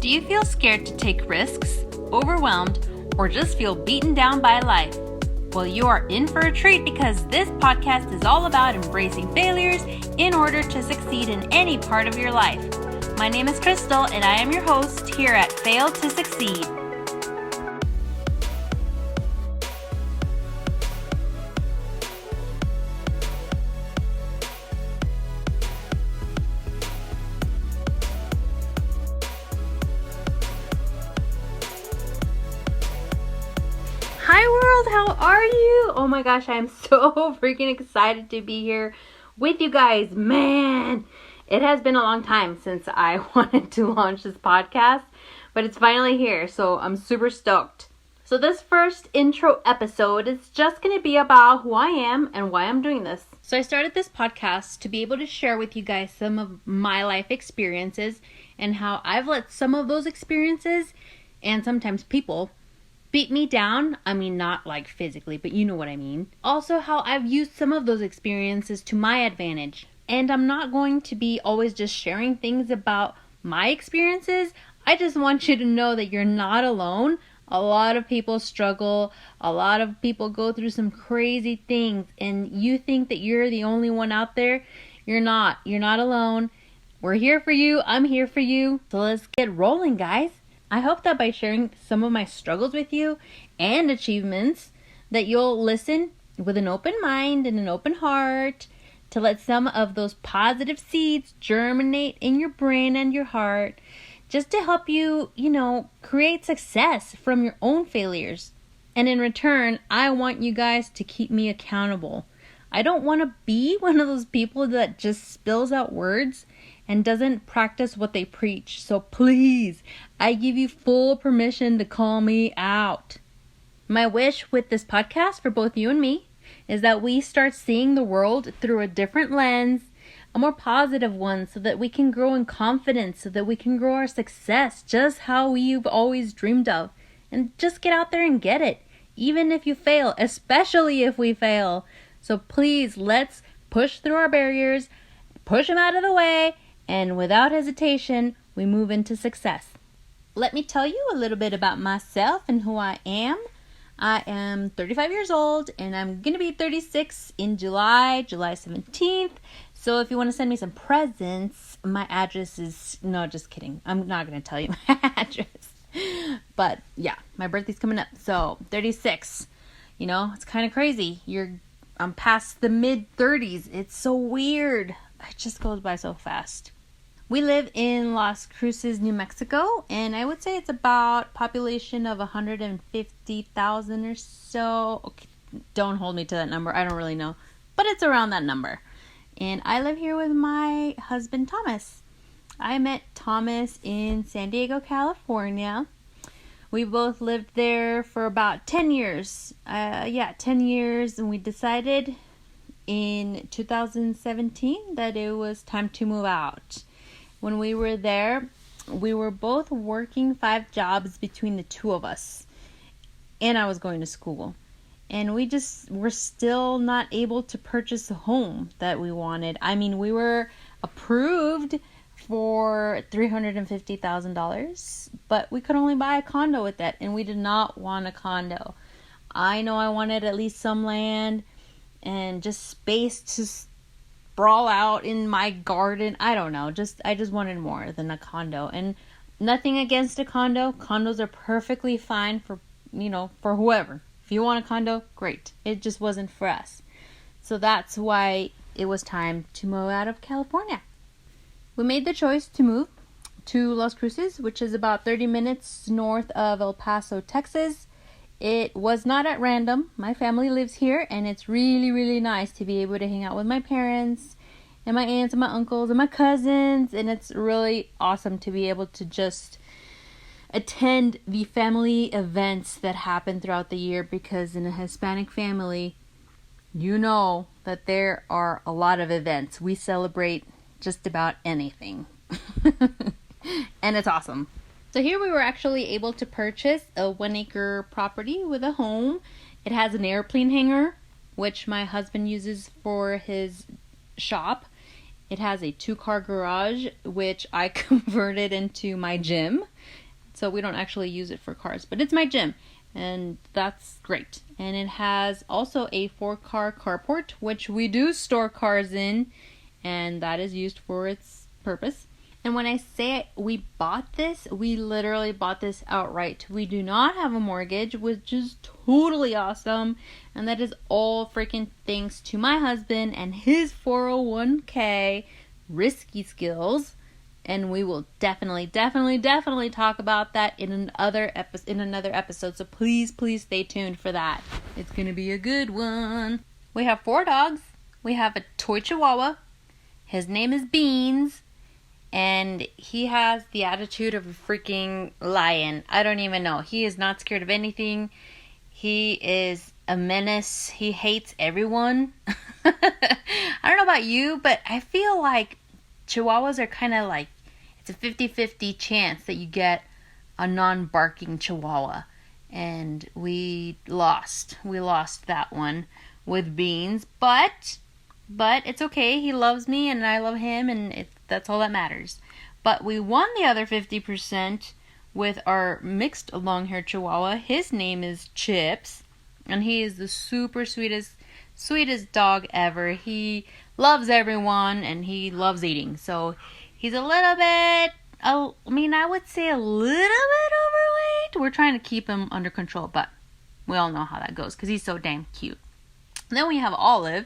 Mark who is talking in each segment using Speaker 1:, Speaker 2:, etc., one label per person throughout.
Speaker 1: Do you feel scared to take risks, overwhelmed, or just feel beaten down by life? Well, you are in for a treat because this podcast is all about embracing failures in order to succeed in any part of your life. My name is Crystal and I am your host here at Fail to Succeed. Hi world, how are you? Oh my gosh, I'm so freaking excited to be here with you guys. Man, it has been a long time since I wanted to launch this podcast, but it's finally here, so I'm super stoked. So this first intro episode is just going to be about who I am and why I'm doing this. So I started this podcast to be able to share with you guys some of my life experiences and how I've let some of those experiences and sometimes people beat me down. I mean, not like physically, but you know what I mean. Also, how I've used some of those experiences to my advantage. And I'm not going to be always just sharing things about my experiences. I just want you to know that you're not alone. A lot of people struggle. A lot of people go through some crazy things. And you think that you're the only one out there. You're not. You're not alone. We're here for you. I'm here for you. So let's get rolling, guys. I hope that by sharing some of my struggles with you and achievements, that you'll listen with an open mind and an open heart to let some of those positive seeds germinate in your brain and your heart, just to help you, create success from your own failures. And in return, I want you guys to keep me accountable. I don't want to be one of those people that just spills out words and doesn't practice what they preach. So please, I give you full permission to call me out. My wish with this podcast for both you and me is that we start seeing the world through a different lens, a more positive one, so that we can grow in confidence, so that we can grow our success just how we've always dreamed of. And just get out there and get it, even if you fail, especially if we fail. So please, let's push through our barriers, push them out of the way, and without hesitation, we move into success. Let me tell you a little bit about myself and who I am. I am 35 years old and I'm going to be 36 in July 17th. So if you want to send me some presents, my address is, no, just kidding. I'm not going to tell you my address. But yeah, my birthday's coming up. So 36, it's kind of crazy. I'm past the mid 30s. It's so weird. It just goes by so fast. We live in Las Cruces, New Mexico, and I would say it's about population of 150,000 or so. Okay, don't hold me to that number. I don't really know, but it's around that number. And I live here with my husband, Thomas. I met Thomas in San Diego, California. We both lived there for about 10 years. 10 years, and we decided in 2017 that it was time to move out. When we were there, we were both working 5 jobs between the two of us. And I was going to school. And we just were still not able to purchase a home that we wanted. I mean, we were approved for $350,000, but we could only buy a condo with that. And we did not want a condo. I know I wanted at least some land and just space to sprawl out in my garden. I don't know. I just wanted more than a condo. And nothing against a condo. Condos are perfectly fine for whoever. If you want a condo, great. It just wasn't for us. So that's why it was time to move out of California. We made the choice to move to Las Cruces, which is about 30 minutes north of El Paso, Texas. It was not at random. My family lives here, and it's really, really nice to be able to hang out with my parents and my aunts and my uncles and my cousins, and it's really awesome to be able to just attend the family events that happen throughout the year, because in a Hispanic family, you know that there are a lot of events. We celebrate just about anything, and it's awesome. So here we were actually able to purchase a 1-acre property with a home. It has an airplane hangar, which my husband uses for his shop. It has a 2-car garage, which I converted into my gym. So we don't actually use it for cars, but it's my gym, and that's great. And it has also a 4-car carport, which we do store cars in, and that is used for its purpose. And when I say we bought this, we literally bought this outright. We do not have a mortgage, which is totally awesome. And that is all freaking thanks to my husband and his 401k risky skills. And we will definitely talk about that in another episode. So please stay tuned for that. It's going to be a good one. We have 4 dogs. We have a toy chihuahua. His name is Beans. And he has the attitude of a freaking lion. I don't even know. He is not scared of anything. He is a menace. He hates everyone. I don't know about you, but I feel like Chihuahuas are kind of like, it's a 50-50 chance that you get a non-barking Chihuahua. And we lost that one with Beans. But it's okay. He loves me and I love him, and that's all that matters. But we won the other 50% with our mixed long-haired Chihuahua. His name is Chips, and he is the super sweetest dog ever. He loves everyone, and he loves eating. So he's a little bit, I would say a little bit overweight. We're trying to keep him under control, but we all know how that goes because he's so damn cute. And then we have Olive,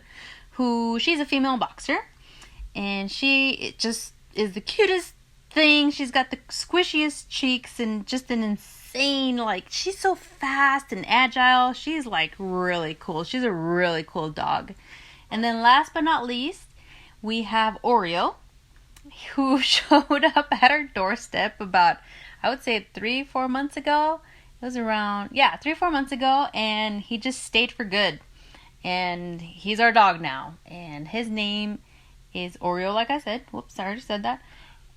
Speaker 1: she's a female boxer. And she just is the cutest thing. She's got the squishiest cheeks and just an insane, she's so fast and agile. She's really cool. She's a really cool dog. And then last but not least, we have Oreo, who showed up at our doorstep about, I would say 3-4 months ago. It was around, 3-4 months ago, and he just stayed for good. And he's our dog now. And his name is Oreo, like I said. Whoops, I already said that.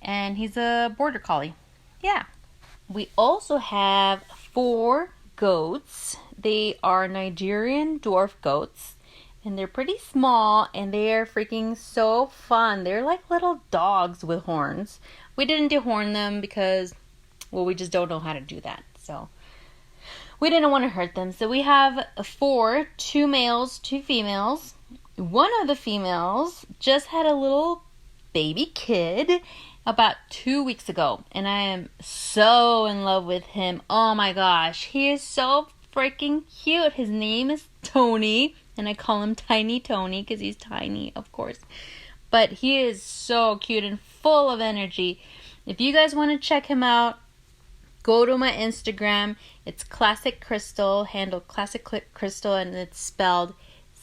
Speaker 1: And he's a border collie. Yeah. We also have 4 goats. They are Nigerian dwarf goats. And they're pretty small, and they are freaking so fun. They're like little dogs with horns. We didn't dehorn them because, we just don't know how to do that. So we didn't want to hurt them. So we have 4, 2 males, 2 females. One of the females just had a little baby kid about 2 weeks ago, and I am so in love with him. Oh my gosh, he is so freaking cute. His name is Tony, and I call him Tiny Tony because he's tiny, of course. But he is so cute and full of energy. If you guys want to check him out, go to my Instagram. It's Classic Crystal, handle Classic Crystal, and it's spelled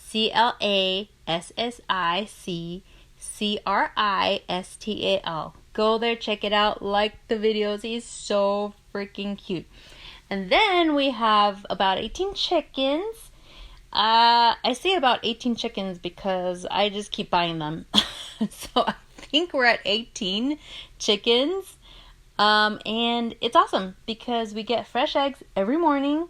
Speaker 1: ClassicCristal. Go there, check it out, like the videos. He's so freaking cute. And then we have about 18 chickens. I say about 18 chickens because I just keep buying them. So I think we're at 18 chickens. And it's awesome because we get fresh eggs every morning,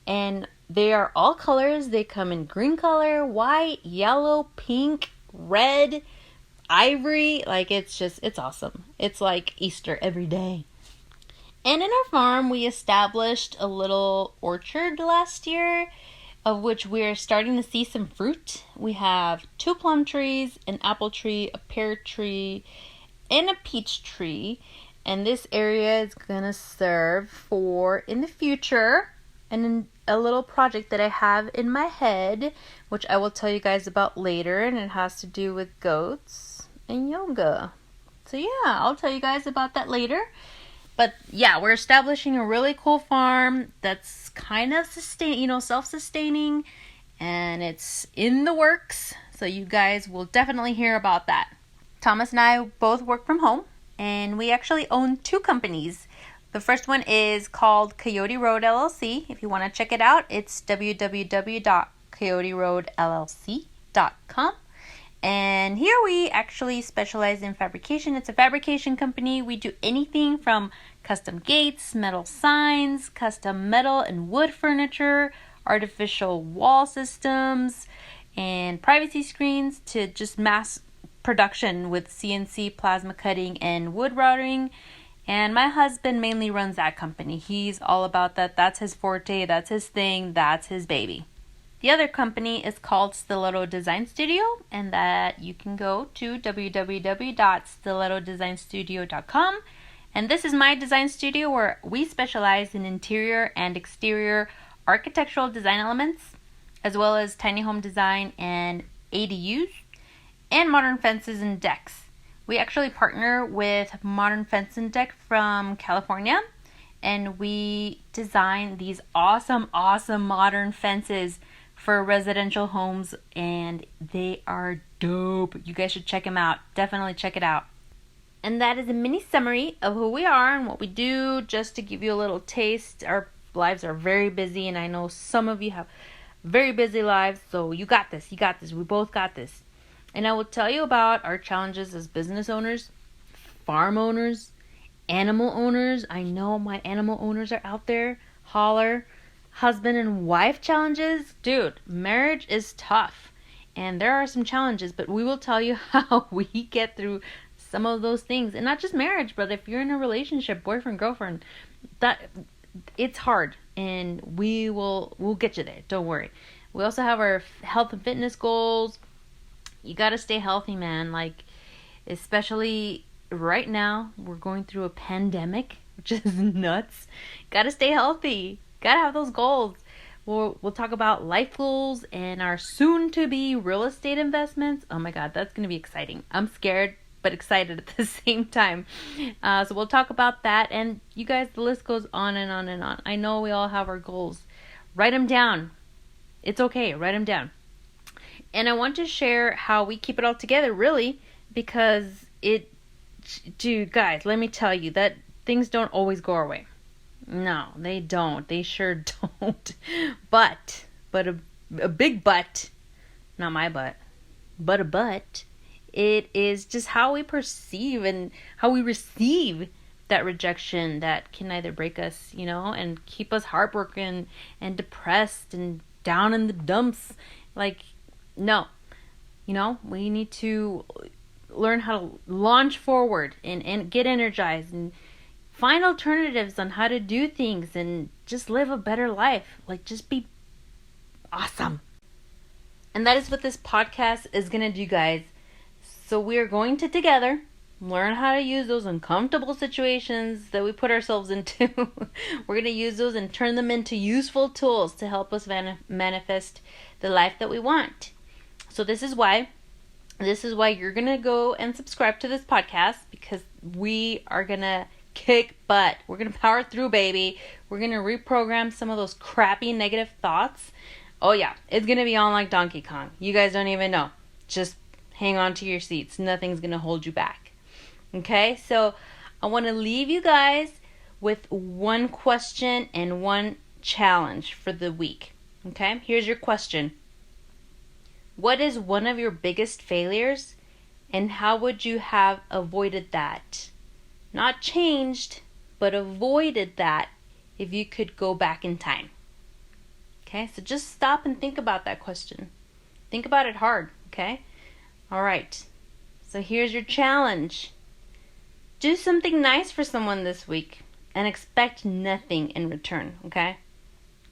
Speaker 1: and they are all colors. They come in green color, white, yellow, pink, red, ivory. It's awesome. It's like Easter every day. And in our farm, we established a little orchard last year, of which we're starting to see some fruit. We have 2 plum trees, an apple tree, a pear tree, and a peach tree. And this area is going to serve for, in the future, and a little project that I have in my head, which I will tell you guys about later, and it has to do with goats and yoga. So yeah, I'll tell you guys about that later. But yeah, we're establishing a really cool farm that's kind of self-sustaining, and it's in the works. So you guys will definitely hear about that. Thomas and I both work from home, and we actually own 2 companies. The first one is called Coyote Road LLC. If you want to check it out, it's www.coyoteroadllc.com. And here we actually specialize in fabrication. It's a fabrication company. We do anything from custom gates, metal signs, custom metal and wood furniture, artificial wall systems, and privacy screens, to just mass production with CNC plasma cutting and wood routing. And my husband mainly runs that company. He's all about that. That's his forte. That's his thing. That's his baby. The other company is called Stiletto Design Studio, and that you can go to www.stilettodesignstudio.com. And this is my design studio where we specialize in interior and exterior architectural design elements, as well as tiny home design and ADUs, and modern fences and decks. We actually partner with Modern Fence and Deck from California, and we design these awesome modern fences for residential homes, and they are dope. You guys should check them out. Definitely check it out. And that is a mini summary of who we are and what we do, just to give you a little taste. Our lives are very busy, and I know some of you have very busy lives, so you got this. We both got this. And I will tell you about our challenges as business owners, farm owners, animal owners. I know my animal owners are out there. Holler. Husband and wife challenges. Dude, marriage is tough. And there are some challenges, but we will tell you how we get through some of those things. And not just marriage, but if you're in a relationship, boyfriend, girlfriend, that it's hard. And we'll get you there. Don't worry. We also have our health and fitness goals. You got to stay healthy, man. Like, especially right now, we're going through a pandemic, which is nuts. Got to stay healthy. Got to have those goals. We'll talk about life goals and our soon-to-be real estate investments. Oh my God, that's going to be exciting. I'm scared, but excited at the same time. So we'll talk about that. And you guys, the list goes on and on and on. I know we all have our goals. Write them down. It's okay. Write them down. And I want to share how we keep it all together, really, because dude, guys, let me tell you that things don't always go our way. No, they don't. They sure don't. But a big but, not my butt, but a but, it is just how we perceive and how we receive that rejection that can either break us, and keep us heartbroken and depressed and down in the dumps. Like, no, we need to learn how to launch forward and get energized and find alternatives on how to do things and just live a better life. Like, just be awesome. And that is what this podcast is going to do, guys. So we are going to together learn how to use those uncomfortable situations that we put ourselves into. We're going to use those and turn them into useful tools to help us manifest the life that we want. So this is why you're going to go and subscribe to this podcast, because we are going to kick butt. We're going to power through, baby. We're going to reprogram some of those crappy negative thoughts. Oh yeah, it's going to be on like Donkey Kong. You guys don't even know. Just hang on to your seats. Nothing's going to hold you back. Okay, so I want to leave you guys with one question and one challenge for the week. Okay, here's your question. What is one of your biggest failures, and how would you have avoided that? Not changed, but avoided that if you could go back in time. Okay, so just stop and think about that question. Think about it hard, okay? All right, so here's your challenge. Do something nice for someone this week and expect nothing in return, okay?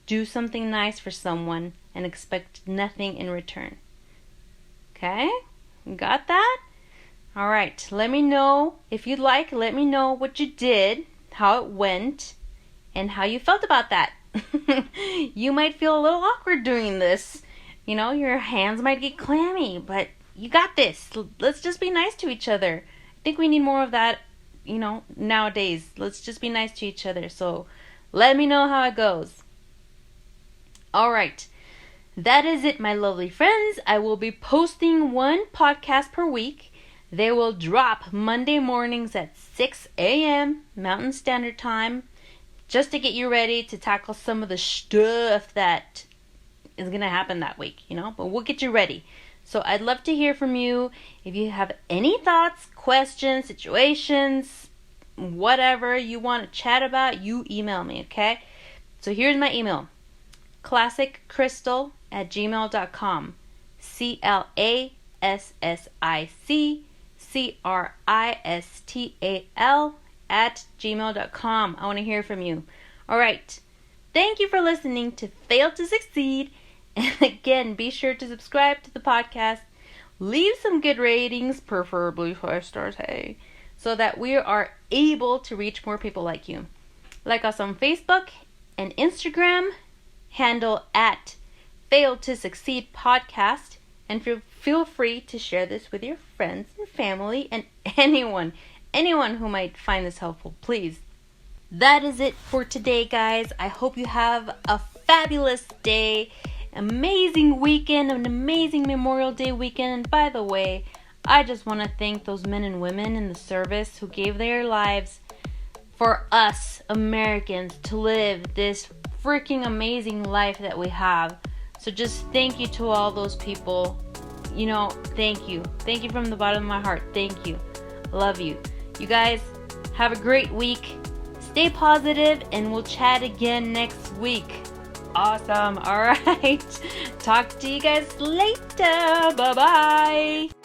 Speaker 1: Do something nice for someone and expect nothing in return. Okay? You got that? All right. Let me know, if you'd like, let me know what you did, how it went, and how you felt about that. You might feel a little awkward doing this. Your hands might get clammy, but you got this. Let's just be nice to each other. I think we need more of that, nowadays. Let's just be nice to each other. So let me know how it goes. All right. That is it, my lovely friends. I will be posting one podcast per week. They will drop Monday mornings at 6 a.m. Mountain Standard Time, just to get you ready to tackle some of the stuff that is going to happen that week, but we'll get you ready. So I'd love to hear from you. If you have any thoughts, questions, situations, whatever you want to chat about, you email me, okay? So here's my email. classiccrystal@gmail.com. FSSICCRISTAL@gmail.com. I want to hear from you. All right. Thank you for listening to Fail to Succeed. And again, be sure to subscribe to the podcast. Leave some good ratings, preferably 5 stars, hey, so that we are able to reach more people like you. Like us on Facebook and Instagram, handle at Fail to Succeed Podcast, and feel free to share this with your friends and family and anyone who might find this helpful, please. That is it for today, guys. I hope you have a fabulous day, amazing weekend, an amazing Memorial Day weekend. And by the way, I just want to thank those men and women in the service who gave their lives for us Americans to live this freaking amazing life that we have. So just thank you to all those people. You know, thank you. Thank you from the bottom of my heart. Thank you. Love you. You guys, have a great week. Stay positive, and we'll chat again next week. Awesome. All right. Talk to you guys later. Bye-bye.